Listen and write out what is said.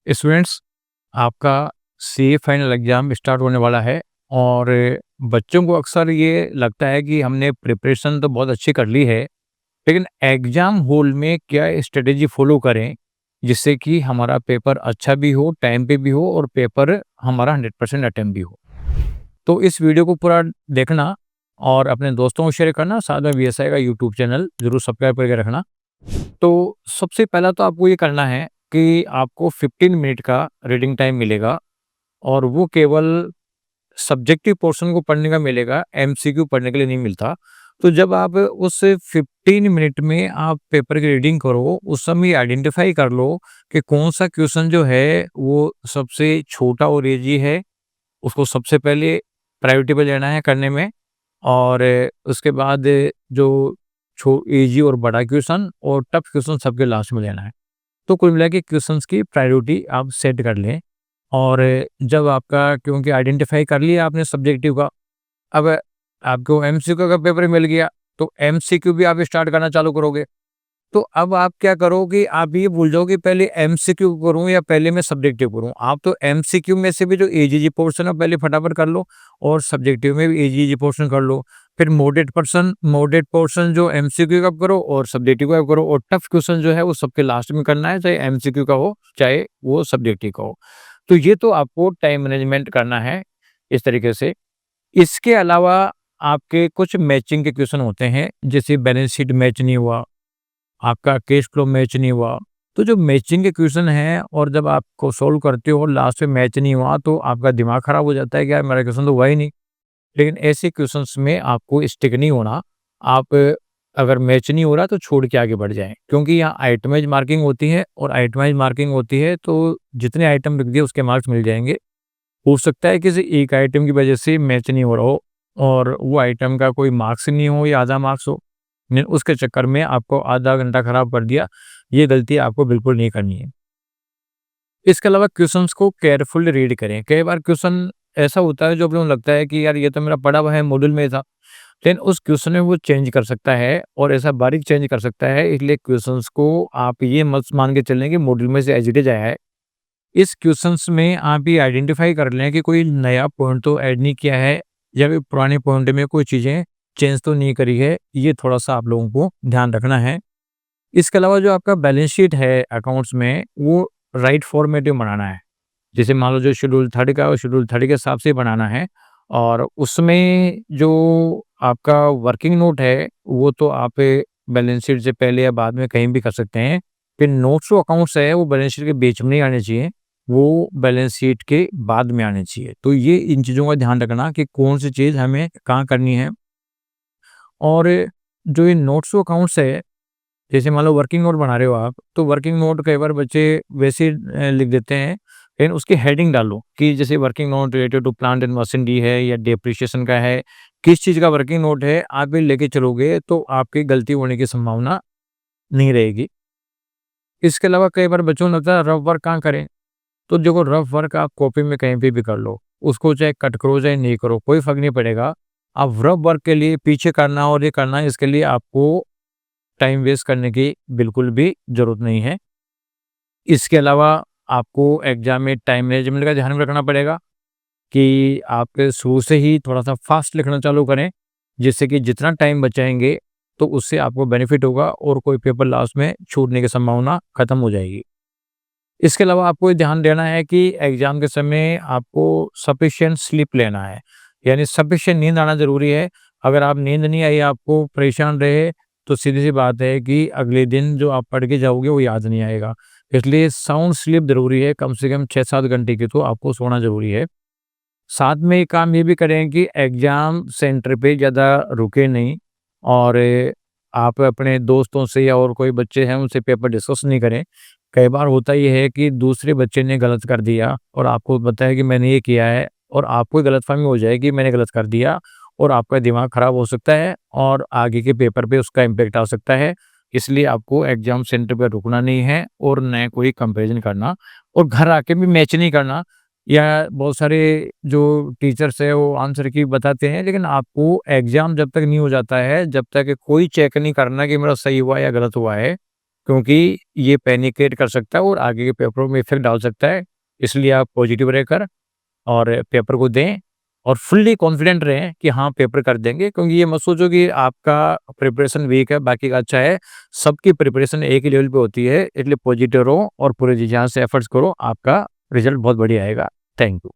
Students, आपका CA final exam start होने वाला है और बच्चों को अक्सर ये लगता है कि हमने प्रिपरेशन तो बहुत अच्छी कर ली है, लेकिन एग्ज़ाम हॉल में क्या स्ट्रेटेजी फ़ॉलो करें, जिससे कि हमारा पेपर अच्छा भी हो, टाइम पे भी हो और पेपर हमारा 100% अटेम्प्ट भी हो। तो इस वीडियो को पूरा देखना और अपने दोस्तों को शेयर करना, साथ में वीएसआई का यूट्यूब चैनल ज़रूर सब्सक्राइब करके रखना। तो सबसे पहला तो आपको ये करना है कि आपको 15 मिनट का रीडिंग टाइम मिलेगा और वो केवल सब्जेक्टिव पोर्शन को पढ़ने का मिलेगा, एमसीक्यू पढ़ने के लिए नहीं मिलता। तो जब आप उस 15 मिनट में आप पेपर की रीडिंग करो, उस समय आइडेंटिफ़ाई कर लो कि कौन-सा क्वेश्चन जो है वो सबसे छोटा और ईज़ी है, उसको सबसे पहले प्रायोरिटी पे लेना है करने में। और उसके बाद जो छो ईज़ी और बड़ा क्वेश्चन और टफ क्वेश्चन सबके लास्ट में लेना है। तो कुल मिला के क्वेश्चंस की प्रायोरिटी आप सेट कर लें। और जब आपका क्योंकि आइडेंटिफाई कर लिया आपने सब्जेक्टिव का, अब आपको एमसीक्यू का पेपर मिल गया, तो एमसीक्यू भी आप स्टार्ट करना चालू करोगे। तो अब आप क्या करोगे, आप ये भूल जाओगे पहले एमसीक्यू करूँ या पहले मैं सब्जेक्टिव करूँ। आप तो एमसीक्यू में से भी जो ईजी-ईजी पोर्शन है पहले फटाफट कर लो और सब्जेक्टिव में भी ईजी-ईजी पोर्शन कर लो। फिर मॉडरेट पोर्शन जो एमसीक्यू का करो और सब्जेक्टिव का करो और टफ क्वेश्चन जो है वो सबके लास्ट में करना है, चाहे एमसीक्यू का हो, चाहे वो सब्जेक्टिव का हो। तो ये तो आपको टाइम मैनेजमेंट करना है इस तरीके से। इसके अलावा आपके कुछ मैचिंग के क्वेश्चन होते हैं, जैसे बैलेंस शीट मैच नहीं हुआ, आपका कैश फ्लो मैच नहीं हुआ। तो जो मैचिंग के क्वेश्चन हैं और जब आपको सॉल्व करते हो लास्ट में मैच नहीं हुआ तो आपका दिमाग खराब हो जाता है कि यार मेरा क्वेश्चन तो हुआ ही नहीं। लेकिन ऐसे क्वेश्चंस में आपको स्टिक नहीं होना। आप अगर मैच नहीं हो रहा तो छोड़ के आगे बढ़ जाएँ, क्योंकि यहाँ आइटमाइज़ मार्किंग होती है और आइटमाइज़ मार्किंग होती है तो जितने आइटम लिख दिए उसके मार्क्स मिल जाएँगे। हो सकता है किसी एक आइटम की वजह से मैच नहीं हो रहा हो और वो आइटम का कोई मार्क्स नहीं हो या आधा मार्क्स हो, लेकिन उसके चक्कर में आपको आधा घंटा खराब कर दिया। ये गलती आपको बिल्कुल नहीं करनी है। इसके अलावा क्वेश्चंस को केयरफुली रीड करें। कई बार क्वेश्चन ऐसा होता है जो अपने को लगता है कि यार ये तो मेरा पढ़ा हुआ है, मॉड्यूल में था, लेकिन उस क्वेश्चन में वो चेंज कर सकता है और ऐसा बारीक चेंज कर सकता है। इसलिए क्वेश्चंस को आप ये मत मान के चलें कि मॉड्यूल में से एज़ इट इज़ आया है। इस क्वेश्चंस में आप ये आइडेंटिफाई कर लें कि कोई नया पॉइंट तो ऐड नहीं किया है या फिर पुराने पॉइंट में कोई चीज़ें चेंज तो नहीं करी है। ये थोड़ा-सा आप लोगों को ध्यान रखना है। इसके अलावा जो आपका बैलेंस शीट है अकाउंट्स में, वो राइट फॉर्मेट में बनाना है। जैसे मान लो जो शेड्यूल 3 का है, वो शेड्यूल 3 के हिसाब से बनाना है और उसमें जो आपका वर्किंग नोट है, वो तो आप बैलेंस शीट से पहले या बाद में कहीं भी कर सकते हैं। फिर नोट्स जो अकाउंट्स है, वो बैलेंस शीट के बीच में नहीं आने चाहिए, वो बैलेंस शीट के बाद में आने चाहिए। तो ये इन चीज़ों का ध्यान रखना कि कौन-सी चीज़ हमें कहाँ करनी है। और जो ये नोट्स टू अकाउंट्स है, जैसे मान लो वर्किंग नोट बना रहे हो आप, तो वर्किंग नोट कई बार बच्चे वैसे लिख देते हैं, लेकिन उसकी हेडिंग डालो कि जैसे working note related to plant and machinery है या डेप्रिसिएशन का है, किस चीज़ का वर्किंग नोट है, आप ये लेके चलोगे तो आपकी गलती होने की संभावना नहीं रहेगी। इसके अलावा कई बार बच्चों को लगता है रफ वर्क कहाँ करें, तो देखो रफ वर्क आप कॉपी में कहीं पे भी कर लो, उसको चाहे कट करो चाहे नहीं करो, कोई फ़र्क नहीं पड़ेगा। आप रफ वर्क के लिए पीछे करना और ये करना, इसके लिए आपको टाइम वेस्ट करने की बिल्कुल भी ज़रूरत नहीं है। इसके अलावा आपको एग्ज़ाम में टाइम मैनेजमेंट का ध्यान रखना पड़ेगा कि आप शुरू से ही थोड़ा-सा फ़ास्ट लिखना चालू करें, जिससे कि जितना टाइम बचाएँगे, तो उससे आपको बेनिफिट होगा और कोई पेपर लास्ट में छूटने की संभावना खत्म हो जाएगी। इसके अलावा आपको ये ध्यान देना है कि एग्ज़ाम के समय आपको सफिशिएंट स्लीप लेना है, यानी सफिशिएंट नींद आना ज़रूरी है। अगर आप नींद नहीं आई, आपको परेशान रहे, तो सीधी-सी बात है कि अगले दिन जो आप पढ़ के जाओगे वो याद नहीं आएगा। इसलिए साउंड स्लीप ज़रूरी है, कम से कम 6-7 घंटे की तो आपको सोना ज़रूरी है। साथ में एक काम ये भी करें कि एग्ज़ाम सेंटर पे ज़्यादा रुके नहीं और आप अपने दोस्तों से या और कोई बच्चे हैं उनसे पेपर डिस्कस नहीं करें। कई बार होता ये है कि दूसरे बच्चे ने गलत कर दिया और आपको पता है कि मैंने ये किया है और आपको गलतफ़हमी हो जाएगी मैंने गलत कर दिया और आपका दिमाग ख़राब हो सकता है और आगे के पेपर पे उसका इम्पैक्ट आ सकता है। इसलिए आपको एग्ज़ाम सेंटर पे रुकना नहीं है और न कोई कंपैरिज़न करना और घर आके भी मैच नहीं करना। या बहुत सारे जो टीचर्स हैं वो आंसर की बताते हैं, लेकिन आपको एग्ज़ाम जब तक नहीं हो जाता है, जब तक कोई चेक नहीं करना कि मेरा सही हुआ या गलत हुआ है, क्योंकि ये पैनिक क्रिएट कर सकता है और आगे के पेपरों में इफ़ेक्ट डाल सकता है। इसलिए आप पॉजिटिव रहकर और पेपर को दें और फुल्ली कॉन्फिडेंट रहें कि हाँ, पेपर कर देंगे, क्योंकि ये मत सोचो कि आपका प्रिपरेशन वीक है, बाकी का अच्छा है। सबकी प्रिपरेशन एक ही लेवल पे होती है, इसलिए पॉजिटिव रहो और पूरे जी जान से एफर्ट्स करो, आपका रिज़ल्ट बहुत बढ़िया आएगा। Thank you.